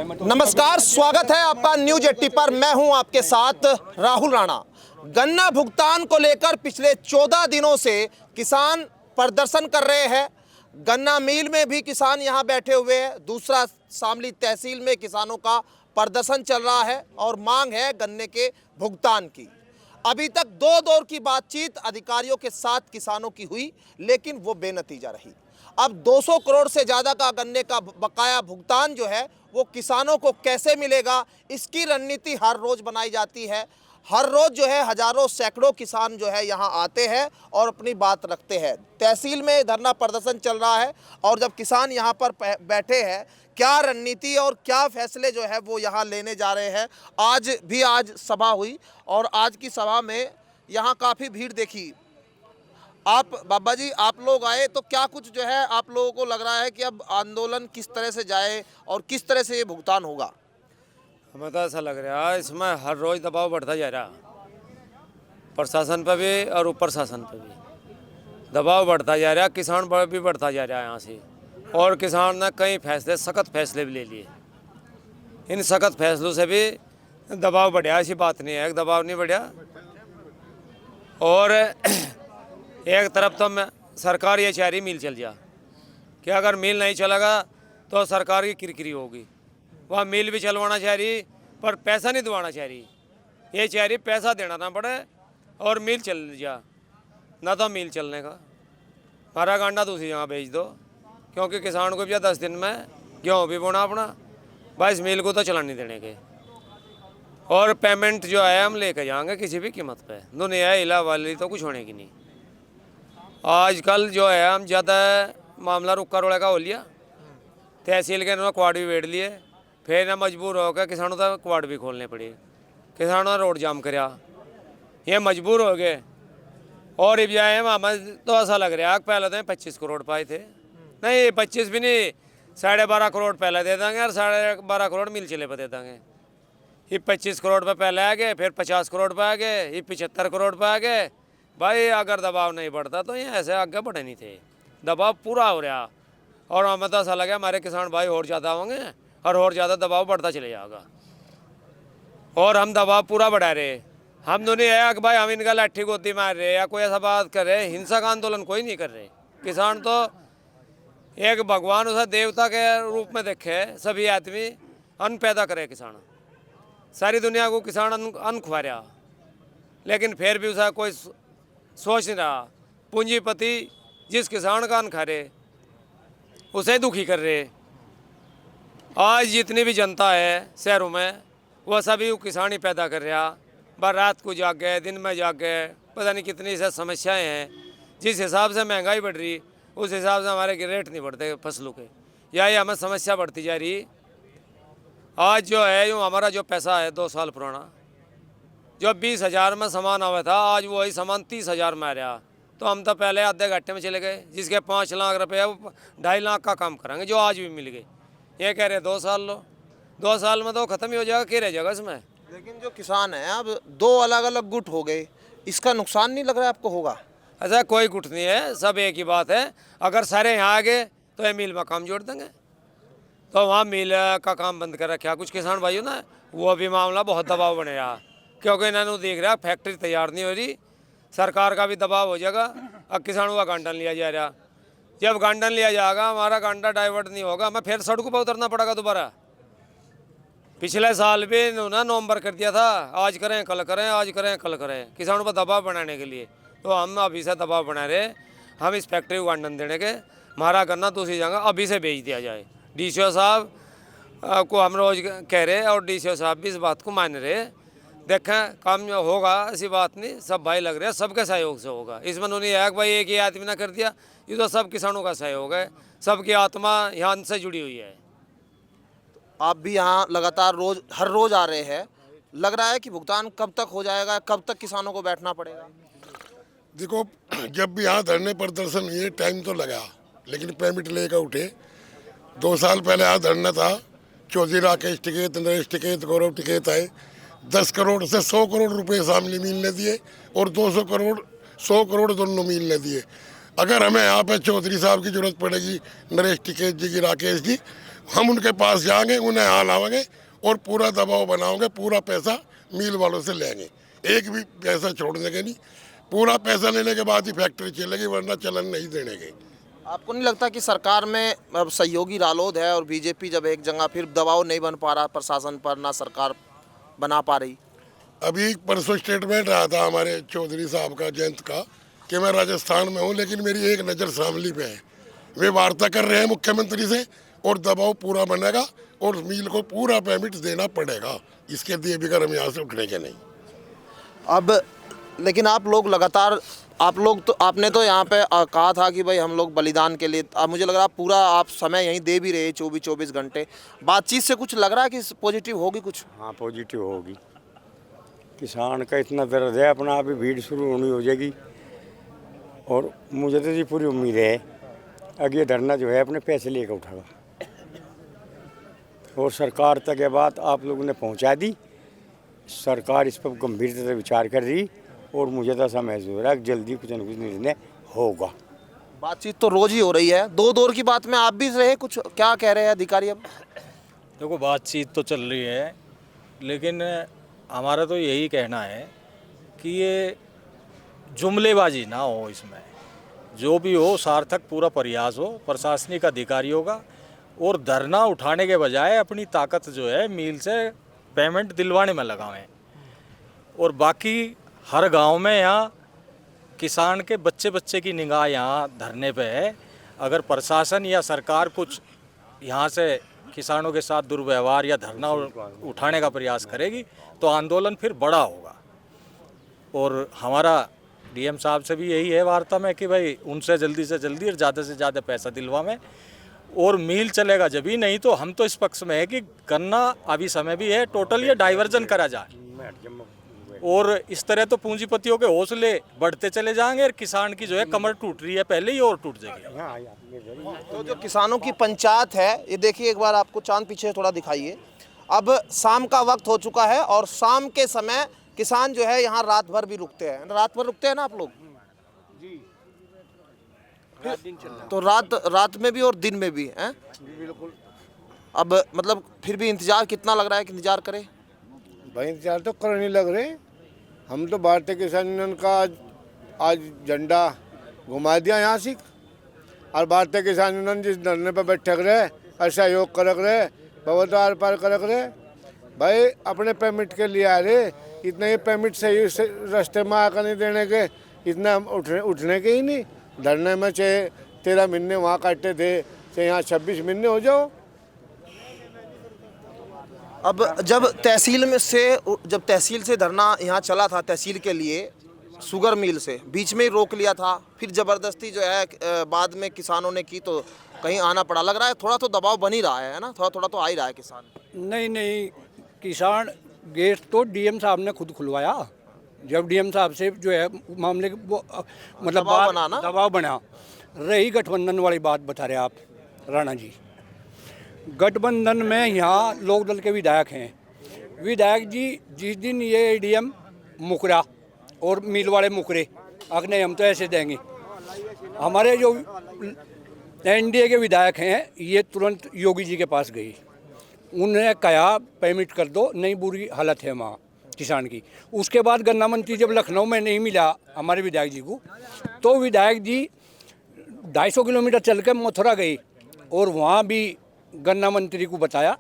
नमस्कार, स्वागत है आपका न्यूज 80 पर। मैं हूं आपके साथ राहुल राणा। गन्ना भुगतान को लेकर पिछले 14 दिनों से किसान प्रदर्शन कर रहे हैं। गन्ना मिल में भी किसान यहां बैठे हुए हैं। दूसरा, शामली तहसील में किसानों का प्रदर्शन चल रहा है और मांग है गन्ने के भुगतान की। अभी तक दो दौर की बातचीत अधिकारियों के साथ किसानों की हुई, लेकिन वो बेनतीजा रही। अब 200 करोड़ से ज़्यादा का गन्ने का बकाया भुगतान जो है वो किसानों को कैसे मिलेगा, इसकी रणनीति हर रोज़ बनाई जाती है। हर रोज़ जो है हज़ारों सैकड़ों किसान जो है यहाँ आते हैं और अपनी बात रखते हैं। तहसील में धरना प्रदर्शन चल रहा है और जब किसान यहाँ पर बैठे हैं, क्या रणनीति और क्या फैसले जो है वो यहाँ लेने जा रहे हैं। आज सभा हुई और आज की सभा में यहाँ काफ़ी भीड़ देखी। आप बाबा जी, आप लोग आए तो क्या कुछ जो है आप लोगों को लग रहा है कि अब आंदोलन किस तरह से जाए और किस तरह से ये भुगतान होगा? हमें तो ऐसा लग रहा है इसमें हर रोज़ दबाव बढ़ता जा रहा, प्रशासन पर भी और ऊपर शासन पर भी दबाव बढ़ता जा रहा। किसान पर भी बढ़ता जा रहा है यहाँ से। और किसान ने कई फैसले, सख्त फैसले भी ले लिए। इन सख्त फैसलों से भी दबाव बढ़ा, ऐसी बात नहीं है कि दबाव नहीं बढ़ा। और एक तरफ तो मैं सरकार ये चाह रही मिल चल जा, कि अगर मिल नहीं चलेगा तो सरकार की किरकिरी होगी। वह मिल भी चलवाना चाह रही पर पैसा नहीं दिलवाना चाह रही। ये चाह रही पैसा देना ना पड़े और मिल चल जा, ना तो मिल चलने का। हमारा गांडा दूसरी जगह भेज दो, क्योंकि किसान को भी 10 दिन में गेहूँ भी बोना अपना, भाई इस मिल को तो चलाने देने के। और पेमेंट जो है हम लेके जाएंगे किसी भी कीमत पे। दुनिया हिला वाली तो कुछ होने की नहीं। आजकल जो है हम ज़्यादा मामला रुका रोड़ा का हो लिया। तहसील के उन्होंने क्वाड भी बैठ लिए, फिर ना मजबूर होकर किसानों का क्वाड भी खोलने पड़े। किसानों ने रोड जाम कराया, ये मजबूर हो गए। और ये जाए हमें तो ऐसा लग रहा है कि पहले तो 25 करोड़ पाए थे। नहीं, 25 भी नहीं, 12.5 करोड़ पहले दे देंगे और 12.5 करोड़ मिल चले पर दे देंगे। ये 25 करोड़ पे पहले आ गए, फिर 50 करोड़ पे आ गए, ये 75 करोड़ पे आ गए। भाई अगर दबाव नहीं बढ़ता तो ये ऐसे आगे बढ़े नहीं थे। दबाव पूरा हो रहा और हमें तो ऐसा लगा हमारे किसान भाई और ज़्यादा होंगे और ज़्यादा दबाव बढ़ता चले जाएगा। और हम दबाव पूरा बढ़ा रहे। हम तो नहीं है कि भाई हम इनका लाठी गोदी मार रहे या कोई ऐसा बात कर रहे। हिंसक आंदोलन कोई नहीं कर रहे। किसान तो एक भगवान, उसे देवता के रूप में देखे। सभी आदमी अन्न पैदा करे किसान, सारी दुनिया को किसान अन्न खुआ रहा, लेकिन फिर भी उसका कोई सोच नहीं रहा। पूंजीपति जिस किसान का अन्न खा रहे उसे दुखी कर रहे। आज जितनी भी जनता है शहरों में, वह सभी किसान ही पैदा कर रहा। बार रात को जाग गए, दिन में जाग गए, पता नहीं कितनी से समस्याएं हैं। जिस हिसाब से महंगाई बढ़ रही उस हिसाब से हमारे रेट नहीं बढ़ते फसलों के, या ये हमें समस्या बढ़ती जा रही। आज जो है यूँ हमारा जो पैसा है 2 साल पुराना, जो 20,000 में सामान आया था, आज वही सामान 30,000 में आ रहा। तो हम तो पहले आधे घंटे में चले गए। जिसके 5 लाख रुपये, वो 2.5 लाख का काम करेंगे, जो आज भी मिल गए। ये कह रहे 2 साल लो, 2 साल में तो ख़त्म ही हो जाएगा, क्या रह जाएगा इसमें। लेकिन जो किसान है अब 2 अलग अलग गुट हो गए, इसका नुकसान नहीं लग रहा है आपको होगा? ऐसा कोई गुट नहीं है, सब एक ही बात है। अगर सारे यहाँ आ गए तो ये मिल में काम जोड़ देंगे, तो वहाँ मिल का काम बंद कर रखा। कुछ किसान भाइयों ना, वो भी मामला बहुत दबाव बने रहा, क्योंकि इन्होंने देख रहा फैक्ट्री तैयार नहीं हो रही। सरकार का भी दबाव हो जाएगा। अब किसानों का गांडन लिया जा रहा। जब गांडन लिया जाएगा, हमारा गांडा डाइवर्ट नहीं होगा, हमें फिर सड़कों पर उतरना पड़ेगा दोबारा। पिछले साल भी इन्होंने नवंबर कर दिया था, आज करें कल करें, आज करें कल करें, किसानों पर दबाव बनाने के लिए। तो हम अभी से दबाव बना रहे। हम इस फैक्ट्री को गांडन देने के, हमारा गन्ना दूसरी जगह अभी से भेज दिया जाए। DCO साहब को हम रोज कह रहे और DCO साहब भी इस बात को मान रहे। देखें काम होगा, ऐसी बात नहीं, सब भाई लग रहे हैं, सबके सहयोग से होगा। इसमें उन्होंने है कि भाई एक ही आदमी ना कर दिया, ये तो सब किसानों का सहयोग है, सबकी आत्मा यहाँ से जुड़ी हुई है। आप भी यहाँ लगातार हर रोज आ रहे हैं, लग रहा है कि भुगतान कब तक हो जाएगा, कब तक किसानों को बैठना पड़ेगा? देखो, जब भी यहाँ धरने प्रदर्शन हुए टाइम तो लगा, लेकिन पेमेंट लेकर उठे। 2 साल पहले यहाँ धरना था, चौधरी राकेश टिकैत, नरेश टिकैत, गौरव टिकैत आए। 10 करोड़ से 100 करोड़ रुपए सामने मिल ने दिए और 200 करोड़ 100 करोड़ दोनों मिल ने दिए। अगर हमें यहाँ पे चौधरी साहब की जरूरत पड़ेगी, नरेश टिकैत जी की, राकेश जी, हम उनके पास जाएंगे, उन्हें यहाँ लाएंगे और पूरा दबाव बनाओगे, पूरा पैसा मिल वालों से लेंगे, एक भी पैसा छोड़ देंगे नहीं। पूरा पैसा लेने के बाद ही फैक्ट्री चलेगी, वरना चलन नहीं देंगे। आपको नहीं लगता कि सरकार में अब सहयोगी रालोद है और बीजेपी जब एक जगह, फिर दबाव नहीं बन पा रहा प्रशासन पर, ना सरकार बना पा रही? अभी परसों स्टेटमेंट आया था हमारे चौधरी साहब का, जयंत का, कि मैं राजस्थान में हूँ लेकिन मेरी एक नज़र शामली पे है। वे वार्ता कर रहे हैं मुख्यमंत्री से और दबाव पूरा बनेगा और मिल को पूरा पेमेंट देना पड़ेगा, इसके दिए बगैर हम यहाँ से उठने के नहीं। अब लेकिन आप लोग लगातार, आपने तो यहाँ पे कहा था कि भाई हम लोग बलिदान के लिए, अब मुझे लग रहा है पूरा आप समय यहीं दे भी रहे 24 घंटे। बातचीत से कुछ लग रहा है कि पॉजिटिव होगी कुछ? हाँ, पॉजिटिव होगी। किसान का इतना दर्द है, अपना अभी भीड़ शुरू होनी हो जाएगी और मुझे तो जी पूरी उम्मीद है अगर ये धरना जो है अपने पैसे लेकर उठागा और सरकार तक ये बात आप लोगों ने पहुंचा दी। सरकार इस पर गंभीरता से विचार कर रही और मुझे तो ऐसा महसूस हो रहा है कि जल्दी कुछ न कुछ निर्णय होगा। बातचीत तो रोज ही हो रही है, 2 दौर की बात में आप भी रहे, कुछ क्या कह रहे हैं अधिकारी? अब देखो, बातचीत तो चल रही है, लेकिन हमारा तो यही कहना है कि ये जुमलेबाजी ना हो, इसमें जो भी हो सार्थक पूरा प्रयास हो प्रशासनिक अधिकारियों का, और धरना उठाने के बजाय अपनी ताकत जो है मिल से पेमेंट दिलवाने में लगावें। और बाकी हर गांव में यहाँ किसान के बच्चे की निगाह यहाँ धरने पे है। अगर प्रशासन या सरकार कुछ यहाँ से किसानों के साथ दुर्व्यवहार या धरना उठाने का प्रयास करेगी तो आंदोलन फिर बड़ा होगा। और हमारा डीएम साहब से भी यही है वार्ता में कि भाई उनसे जल्दी से जल्दी और ज़्यादा से ज़्यादा पैसा दिलवाएं और मिल चलेगा। जब ही नहीं तो हम तो इस पक्ष में है कि गन्ना अभी समय भी है, टोटल ये डाइवर्जन करा जाए। और इस तरह तो पूंजीपतियों के हौसले बढ़ते चले जाएंगे और किसान की जो है कमर टूट रही है पहले ही और टूट जाएगी। तो जो किसानों की पंचायत है, ये देखिए एक बार आपको चांद पीछे थोड़ा दिखाइए। अब शाम का वक्त हो चुका है और शाम के समय किसान जो है यहाँ रात भर भी रुकते हैं। रात भर रुकते हैं ना आप लोग? तो रात में भी और दिन में भी हैं? बिल्कुल। अब मतलब फिर भी इंतजार कितना लग रहा है कि इंतजार करें? भाई इंतजार तो करने लग रहे। हम तो भारतीय किसान यूनियन का आज झंडा घुमा दिया यहाँ से, और भारतीय किसान यूनियन जिस धरने पर बैठक रहे और सहयोग करक रहे, बहुत आर पार करक रहे। भाई अपने पेमेंट के लिए आ रहे, इतना ये पेमेंट सही रास्ते में आकर नहीं देने के, इतना उठने के ही नहीं। धरने में चाहे 13 महीने वहाँ काटे थे, चाहे यहाँ 26 महीने हो जाओ। अब जब तहसील से धरना यहाँ चला था, तहसील के लिए शुगर मिल से बीच में ही रोक लिया था, फिर ज़बरदस्ती जो है बाद में किसानों ने की तो कहीं आना पड़ा। लग रहा है थोड़ा तो दबाव बन ही रहा है ना, थोड़ा तो आ ही रहा है किसान। नहीं, किसान गेट तो डीएम साहब ने खुद खुलवाया। जब डीएम साहब से जो है मामले वो मतलब दबाव बना। रही गठबंधन वाली बात बता रहे आप राणा जी, गठबंधन में यहाँ लोक दल के विधायक हैं। विधायक जी जिस दिन ये एडीएम मुकरा और मिल वाले मुकरे, अगने हम तो ऐसे देंगे, हमारे जो एनडीए के विधायक हैं ये तुरंत योगी जी के पास गई। उन्होंने कहा पेमेंट कर दो, नहीं बुरी हालत है वहाँ किसान की। उसके बाद गन्ना मंत्री जब लखनऊ में नहीं मिला हमारे विधायक जी को, तो विधायक जी 250 किलोमीटर चल कर मथुरा गई और वहाँ भी गन्ना मंत्री को बताया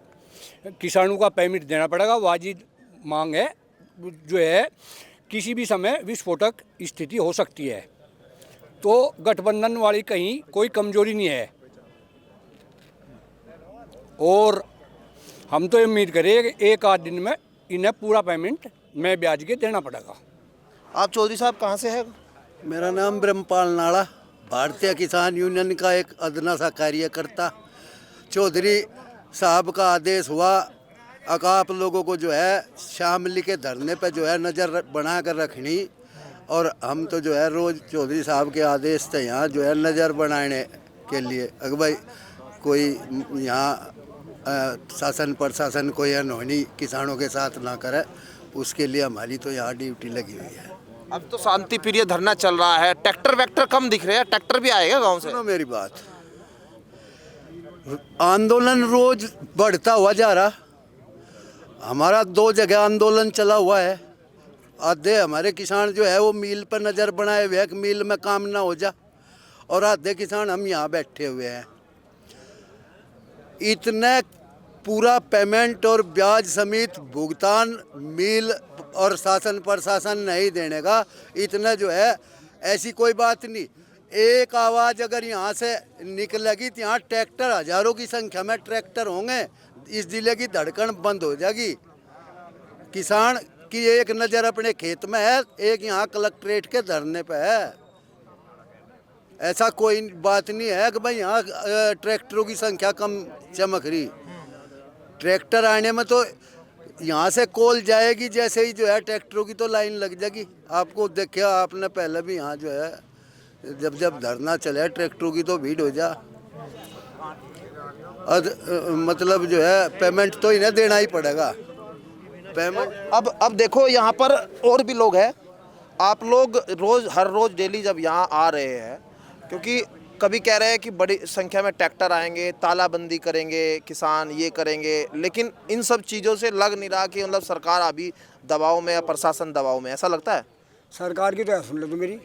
किसानों का पेमेंट देना पड़ेगा, वाजिब मांग है, जो है किसी भी समय विस्फोटक स्थिति हो सकती है। तो गठबंधन वाली कहीं कोई कमजोरी नहीं है और हम तो उम्मीद करें कि एक आध दिन में इन्हें पूरा पेमेंट मैं ब्याज के देना पड़ेगा। आप चौधरी साहब कहाँ से है? मेरा नाम ब्रह्मपाल नाड़ा, भारतीय किसान यूनियन का एक अदना सा कार्यकर्ता। चौधरी साहब का आदेश हुआ अब आप लोगों को जो है शामली के धरने पे जो है नज़र बना कर रखनी, और हम तो जो है रोज़ चौधरी साहब के आदेश से यहाँ जो है नज़र बनाने के लिए, अगर भाई कोई यहाँ शासन प्रशासन कोई अनहोनी किसानों के साथ ना करे, उसके लिए हमारी तो यहाँ ड्यूटी लगी हुई है। अब तो शांति प्रिय धरना चल रहा है, ट्रैक्टर वैक्टर कम दिख रहे हैं, ट्रैक्टर भी आएगा गांव से? सुनो मेरी बात, आंदोलन रोज बढ़ता हुआ जा रहा। हमारा 2 जगह आंदोलन चला हुआ है। आधे हमारे किसान जो है वो मिल पर नज़र बनाए हुए हैं कि मिल में काम ना हो जा, और आधे किसान हम यहाँ बैठे हुए हैं। इतने पूरा पेमेंट और ब्याज समेत भुगतान मिल और शासन प्रशासन नहीं देने का, इतना जो है ऐसी कोई बात नहीं। एक आवाज़ अगर यहाँ से निकलेगी तो यहाँ ट्रैक्टर, हजारों की संख्या में ट्रैक्टर होंगे, इस जिले की धड़कन बंद हो जाएगी। किसान की एक नज़र अपने खेत में है, एक यहाँ कलेक्ट्रेट के धरने पे है। ऐसा कोई बात नहीं है कि भाई यहाँ ट्रैक्टरों की संख्या कम चमक रही। ट्रैक्टर आने में तो यहाँ से कॉल जाएगी, जैसे ही जो है ट्रैक्टरों की तो लाइन लग जाएगी। आपको देखिए, आपने पहले भी यहाँ जो है जब धरना चले ट्रैक्टरों की तो भीड़ हो जा। मतलब जो है पेमेंट तो इन्हें देना ही पड़ेगा। पेमेंट अब देखो यहाँ पर और भी लोग हैं। आप लोग हर रोज डेली जब यहाँ आ रहे हैं, क्योंकि कभी कह रहे हैं कि बड़ी संख्या में ट्रैक्टर आएंगे, तालाबंदी करेंगे, किसान ये करेंगे, लेकिन इन सब चीज़ों से लग नहीं रहा कि मतलब सरकार अभी दबाव में या प्रशासन दबाव में, ऐसा लगता है? सरकार की तो सुन लो तो मेरी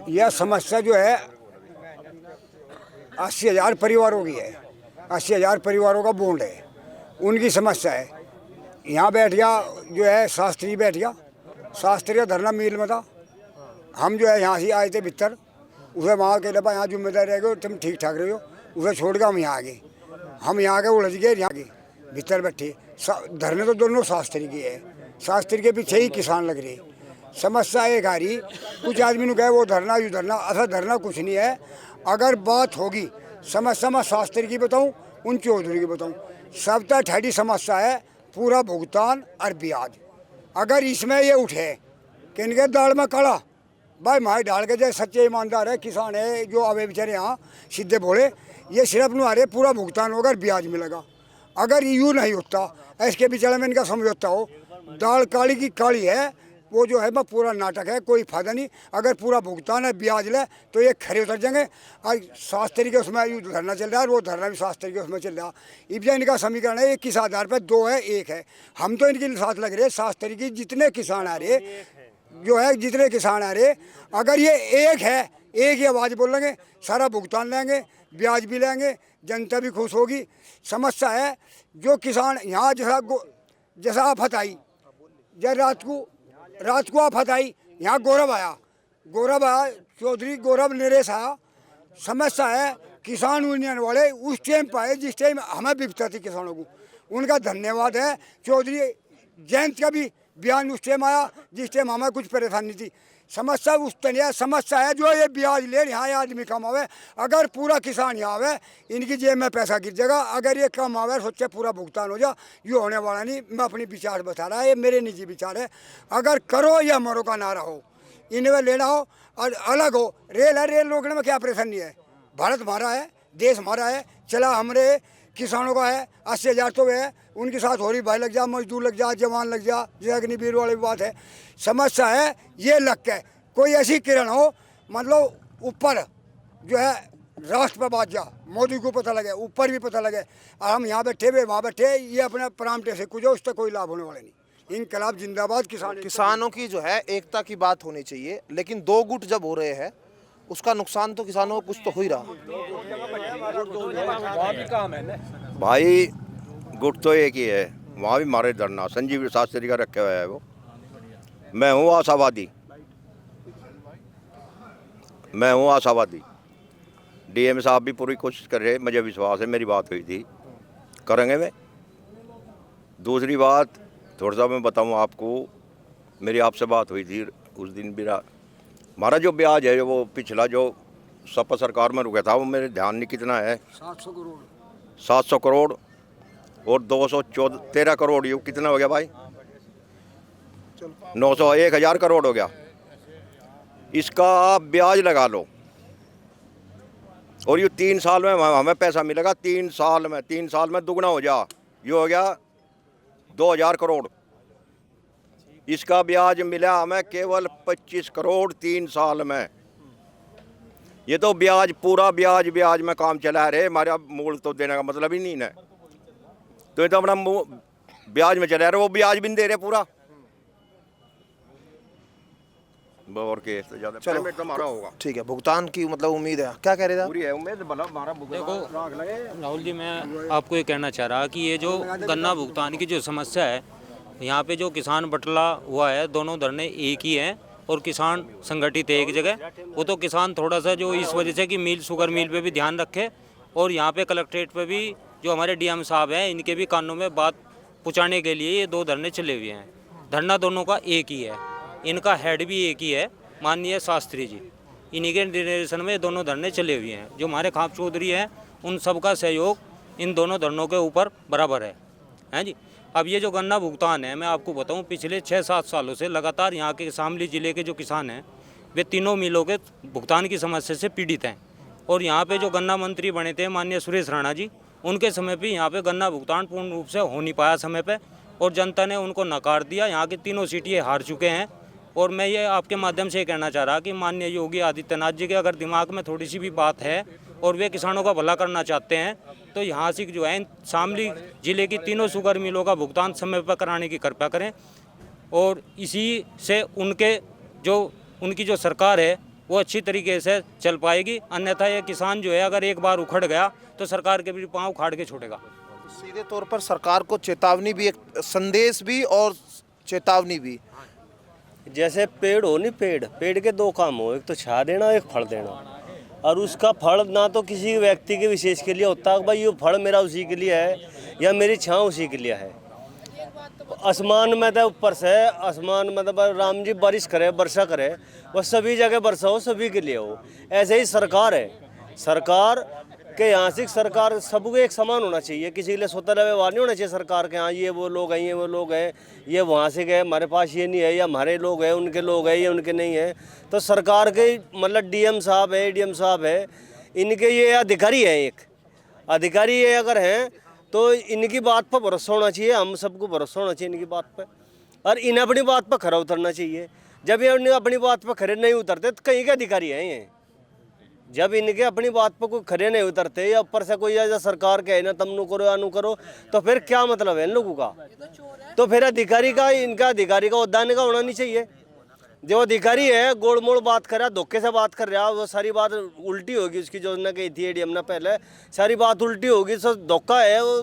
यह समस्या जो है 80,000 परिवारों की है। 80,000 परिवारों का बॉन्ड है, उनकी समस्या है। यहाँ बैठ गया जो है शास्त्री, बैठ गया शास्त्री का धरना मिल में था। हम जो है यहाँ से आए थे भीतर, उसे वहाँ के लबा यहाँ जिम्मेदार रह गए, तुम ठीक ठाक रहे हो, उसे छोड़ के हम यहाँ आ गए। हम यहाँ के उलझ गए, यहाँ के भीतर बैठे। धरने तो दोनों शास्त्री की है, शास्त्री के पीछे ही किसान लग रहे। समस्या एक आ रही, कुछ आदमी ने कहा वो धरना यू धरना, ऐसा धरना कुछ नहीं है। अगर बात होगी समस्या मैं शास्त्री की बताऊँ, उन चौधरी की बताऊँ, सबसे ठहरी समस्या है पूरा भुगतान और ब्याज। अगर इसमें ये उठे कि इनके दाल में कड़ा, भाई माए डाल के जो सच्चे ईमानदार है, किसान है जो अवे बेचारे यहाँ सीधे बोले, ये सिर्फ नुहारे पूरा भुगतान होगा, ब्याज मिलेगा। अगर यूँ नहीं होता, इसके बिचारे में इनका समझौता हो, दाल काली की काली है, वो जो है वह पूरा नाटक है, कोई फायदा नहीं। अगर पूरा भुगतान है, ब्याज ले, तो ये खड़े उतर जाएंगे। और शास्त्री के उसमें यूँ धरना चल रहा है, वो धरना भी शास्त्री के उसमें चल रहा। इब्जा इनका समीकरण है, एक किस आधार पर 2 है 1 है। हम तो इनके साथ लग रहे, शास्त्री की जितने किसान आ रहे जो है, जितने किसान आ रहे, अगर ये 1 है, एक ही आवाज़ बोलेंगे, सारा भुगतान लेंगे, ब्याज भी लेंगे, जनता भी खुश होगी। समस्या है जो किसान यहाँ जैसा आफत आई, जब रात को आफत आई, यहाँ गौरव आया, चौधरी गौरव नरेश आया। समस्या है किसान यूनियन वाले उस टाइम पर आए जिस टाइम हमें विपत्ति थी किसानों को, उनका धन्यवाद है। चौधरी जयंत का भी बयान उस टाइम आया जिस टाइम हमें कुछ परेशानी थी। समस्या उस तरह समस्या है जो ये ब्याज ले यहाँ आदमी कम आवे। अगर पूरा किसान यहाँ आवे, इनकी जेब में पैसा गिर जाएगा। अगर ये कम आवे, सोचे पूरा भुगतान हो जा, ये होने वाला नहीं। मैं अपनी विचार बता रहा है, ये मेरे निजी विचार है। अगर करो या मरो का नारा हो, इन्हें लेना हो और अलग हो। रेल है, रेल रोकने में क्या परेशानी है? भारत हमारा है, देश हमारा है, चला हमारे किसानों का है। 80,000 तो है, उनके साथ हो रही, भाई लग जा, मजदूर लग जा, जवान लग जा, जैसा अग्निवीर वाली बात है। समस्या है ये लग के कोई ऐसी किरण हो, मतलब ऊपर जो है राष्ट्र पर बात जा, मोदी को पता लगे, ऊपर भी पता लगे, और हम यहाँ बैठे वे वहाँ बैठे, ये अपने परामटे से कुछ हो, उससे कोई लाभ होने वाला नहीं। इनकलाब जिंदाबाद। किसानों की जो है एकता की बात होनी चाहिए, लेकिन 2 गुट जब हो रहे हैं उसका नुकसान तो किसानों को कुछ तो हो ही रहा। भाई गुट तो एक ही है, वहाँ भी मारे धरना संजीव शास्त्री का रखे हुआ है वो। मैं हूँ आशावादी। डीएम साहब भी पूरी कोशिश कर रहे, मुझे विश्वास है, मेरी बात हुई थी, करेंगे वे। दूसरी बात थोड़ा सा मैं बताऊँ आपको, मेरी आपसे बात हुई थी उस दिन भी। हमारा जो ब्याज है वो पिछला जो सपा सरकार में रुका था, वो मेरे ध्यान नहीं कितना है, 700 करोड़ और 213 करोड़, ये कितना हो गया भाई? 1,000 करोड़ हो गया। इसका आप ब्याज लगा लो और ये 3 साल में हमें पैसा मिलेगा। 3 साल में दुगना हो जा, ये हो गया 2,000 करोड़। इसका ब्याज मिला हमें केवल 25 करोड़ 3 साल में। ये तो ब्याज पूरा ब्याज में काम चला रहे, हमारा मूल तो देने का मतलब ही नहीं है। तो ये तो अपना ब्याज में चला रहे, वो ब्याज भी नहीं दे रहे पूरा। और केस तो ज्यादा चलो पेमेंट तो हमारा होगा। ठीक है, भुगतान की मतलब उम्मीद है, क्या कह रहे थे आप? पूरी है उम्मीद, भला हमारा देखो राहुल जी, मैं आपको ये कहना चाह रहा कि ये जो गन्ना भुगतान की जो समस्या है, यहाँ पे जो किसान बटला हुआ है, दोनों धरने एक ही हैं और किसान संगठित है एक जगह। वो तो किसान थोड़ा सा जो इस वजह से कि मिल शुगर मिल पे भी ध्यान रखे, और यहाँ पे कलेक्ट्रेट पे भी जो हमारे डीएम साहब हैं, इनके भी कानों में बात पहुँचाने के लिए ये 2 धरने चले हुए हैं। धरना दोनों का एक ही है, इनका हेड भी एक ही है, माननीय शास्त्री जी। इन्हीं के निर्देशन में दोनों धरने चले हुए हैं। जो हमारे खाप चौधरी हैं, उन सब का सहयोग इन दोनों धरनों के ऊपर बराबर है, हैं जी। अब ये जो गन्ना भुगतान है, मैं आपको बताऊं, पिछले 6-7 सालों से लगातार यहाँ के शामली ज़िले के जो किसान हैं, वे तीनों मिलों के भुगतान की समस्या से पीड़ित हैं। और यहाँ पे जो गन्ना मंत्री बने थे माननीय सुरेश राणा जी, उनके समय पे यहाँ पे गन्ना भुगतान पूर्ण रूप से हो नहीं पाया समय पे, और जनता ने उनको नकार दिया। यहाँ की तीनों सीटें हार चुके हैं। और मैं ये आपके माध्यम से कहना चाह रहा कि माननीय योगी आदित्यनाथ जी के अगर दिमाग में थोड़ी सी भी बात है और वे किसानों का भला करना चाहते हैं, तो यहाँ से जो है शामली ज़िले की तीनों शुगर मिलों का भुगतान समय पर कराने की कृपा करें। और इसी से उनकी जो सरकार है वो अच्छी तरीके से चल पाएगी। अन्यथा ये किसान जो है अगर एक बार उखड़ गया तो सरकार के भी पाँव उखाड़ के छोड़ेगा। सीधे तौर पर सरकार को चेतावनी भी, एक संदेश भी और चेतावनी भी। जैसे पेड़ हो नहीं, पेड़ के 2 काम हो, एक तो छा देना, एक फल देना। और उसका फल ना तो किसी व्यक्ति के विशेष के लिए होता है भाई ये फल मेरा उसी के लिए है या मेरी छाँव उसी के लिए है। आसमान में तो ऊपर से आसमान मतलब राम जी बारिश करे, वर्षा करे, वो सभी जगह वर्षा हो, सभी के लिए हो। ऐसे ही सरकार है, सरकार के यहाँ से सरकार सबको एक समान होना चाहिए, किसी के लिए स्वतंत्र व्यवहार नहीं होना चाहिए सरकार के। हाँ ये वो लोग हैं, ये वो लोग हैं, ये वहाँ से गए, हमारे पास ये नहीं है, या हमारे लोग हैं उनके लोग हैं, ये उनके नहीं है। तो सरकार के मतलब डीएम साहब है, एडीएम साहब है, इनके ये अधिकारी हैं, एक अधिकारी ये अगर हैं तो इनकी बात पर भरोसा होना चाहिए, हम सबको भरोसा होना चाहिए इनकी बात पर, और इन्हें अपनी बात पर खरा उतरना चाहिए। जब ये अपनी बात पर खरे नहीं उतरते तो कहीं के अधिकारी हैं ये। जब इनके अपनी बात पर कोई खड़े नहीं उतरते या ऊपर से कोई ऐसा सरकार कहे ना तुम नु करो या नु करो, तो फिर क्या मतलब है इन लोगों का? तो फिर अधिकारी का, इनका अधिकारी का उद्यान का होना नहीं चाहिए। जो अधिकारी है गोल मोड़ बात कर रहा, धोखे से बात कर रहा, वो सारी बात उल्टी होगी उसकी। जो उसने कही थी एडीएम ने पहले, सारी बात उल्टी होगी। सो धोखा है वो,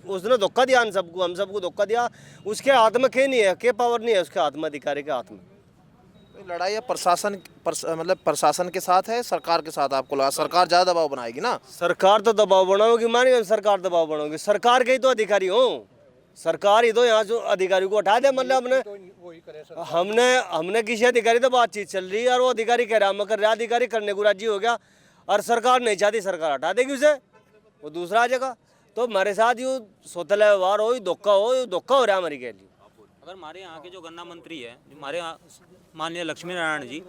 उसने धोखा दिया हम सबको धोखा दिया। उसके हाथ में क्या नहीं है, क्या पावर नहीं है उसके हाथ में, अधिकारी के हाथ में। लड़ाई मतलब प्रशासन के साथ है, सरकार के साथ? आपको लगा सरकार ज्यादा दबाव बनाएगी ना? सरकार तो दबाव बनाओगी, मानिए सरकार दबाव बनाओगी, सरकार के ही तो अधिकारी हो। सरकार ही तो यहाँ जो अधिकारी को हटा दे, मतलब हमने किसी अधिकारी तो बातचीत चल रही है और वो अधिकारी कह रहा मैं कर रहा, अधिकारी करने को राजी हो गया और सरकार नहीं चाहती, सरकार हटा देगी उसे, वो दूसरा आ जाएगा। तो हमारे साथ यूँ सोतला व्यवहार हो, धोखा हो रहा है हमारी के लिए। अगर हमारे यहाँ के जो गन्ना मंत्री है, हमारे माननीय लक्ष्मी नारायण जी,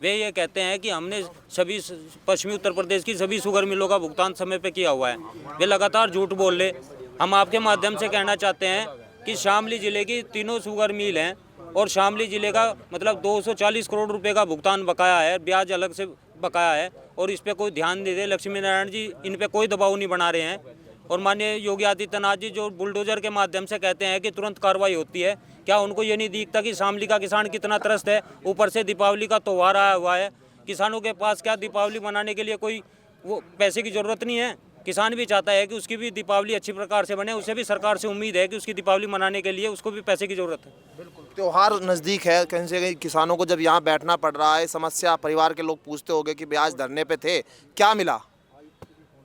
वे ये कहते हैं कि हमने सभी पश्चिमी उत्तर प्रदेश की सभी शुगर मिलों का भुगतान समय पे किया हुआ है, वे लगातार झूठ बोल रहे। हम आपके माध्यम से कहना चाहते हैं कि शामली ज़िले की तीनों शुगर मिल हैं और शामली ज़िले का मतलब 240 करोड़ रुपए का भुगतान बकाया है, ब्याज अलग से बकाया है, और इस पर कोई ध्यान नहीं दे। लक्ष्मी नारायण जी इन पर कोई दबाव नहीं बना रहे हैं। और माननीय योगी आदित्यनाथ जी जो बुलडोजर के माध्यम से कहते हैं कि तुरंत कार्रवाई होती है, क्या उनको ये नहीं दिखता कि शामली का किसान कितना त्रस्त है? ऊपर से दीपावली का त्यौहार आया हुआ है, किसानों के पास क्या दीपावली मनाने के लिए कोई वो पैसे की ज़रूरत नहीं है। किसान भी चाहता है कि उसकी भी दीपावली अच्छी प्रकार से बने, उसे भी सरकार से उम्मीद है कि उसकी दीपावली मनाने के लिए उसको भी पैसे की ज़रूरत है। बिल्कुल, त्यौहार नज़दीक है, कहीं से कहीं किसानों को जब यहाँ बैठना पड़ रहा है, समस्या परिवार के लोग पूछते होंगे कि ब्याज धरने पे थे, क्या मिला?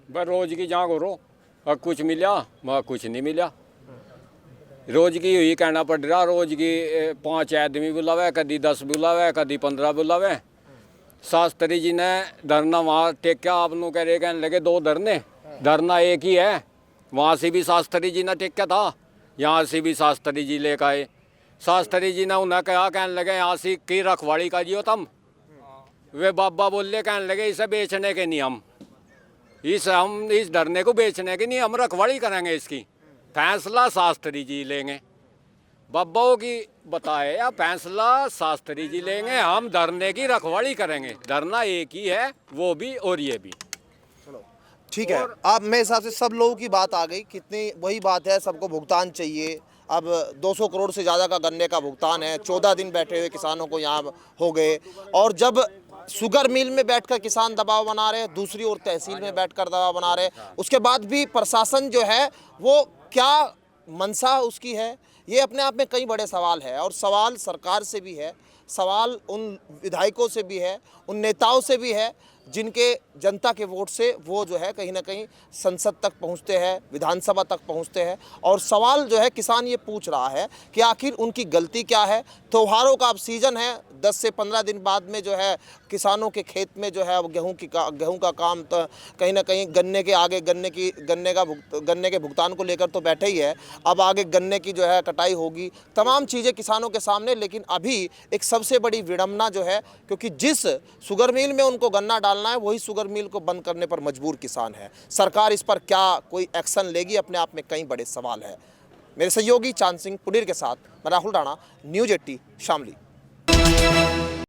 बस रोज की जाग हो रो और कुछ मिला वहाँ कुछ नहीं मिला। रोज की यही कहना पड़ रहा, रोज की 5 आदमी बुलावे, कभी 10 बुलावे, कभी 15 बुलावे। शास्त्री जी ने धरना वहाँ टेक्या, आप लोग कह रहे कहने लगे 2 धरने, धरना एक ही है। वहाँ से भी शास्त्री जी ने टेक्या था, यहाँ से भी शास्त्री जी लेकर आए। शास्त्री जी ने उन्हें कहा, कहने लगे यहाँ से की रखवाड़ी का जियो तुम। वे बाबा बोले, कहने लगे इसे बेचने के नहीं, हम इस धरने को बेचने के नहीं, हम रखवाड़ी करेंगे, इसकी फैसला शास्त्री जी लेंगे। बब्बों की बताए या फैसला शास्त्री जी लेंगे, हम धरने की रखवाली करेंगे। धरना एक ही है, वो भी और ये भी। ठीक है, अब मेरे हिसाब से सब लोगों की बात आ गई, कितनी वही बात है, सबको भुगतान चाहिए। अब 200 करोड़ से ज़्यादा का गन्ने का भुगतान है, 14 दिन बैठे हुए किसानों को यहाँ हो गए। और जब शुगर मिल में बैठकर किसान दबाव बना रहे हैं, दूसरी ओर तहसील में बैठकर दबाव बना रहे हैं, उसके बाद भी प्रशासन जो है वो क्या मंशा उसकी है, ये अपने आप में कई बड़े सवाल है। और सवाल सरकार से भी है, सवाल उन विधायकों से भी है, उन नेताओं से भी है जिनके जनता के वोट से वो जो है कहीं ना कहीं संसद तक पहुंचते हैं, विधानसभा तक पहुंचते हैं। और सवाल जो है किसान ये पूछ रहा है कि आखिर उनकी गलती क्या है। त्योहारों का अब सीज़न है, 10 से 15 दिन बाद में जो है किसानों के खेत में जो है गेहूं का काम तो कहीं ना कहीं गन्ने के आगे गन्ने के भुगतान को लेकर तो बैठे ही है। अब आगे गन्ने की जो है कटाई होगी, तमाम चीज़ें किसानों के सामने। लेकिन अभी एक सबसे बड़ी विडंबना जो है, क्योंकि जिस शुगर मिल में उनको गन्ना डालना है वही शुगर मिल को बंद करने पर मजबूर किसान है। सरकार इस पर क्या कोई एक्शन लेगी, अपने आप में कई बड़े सवाल है। मेरे सहयोगी चांद सिंह पुडीर के साथ मैं राहुल राणा, न्यूज़ 80 शामली।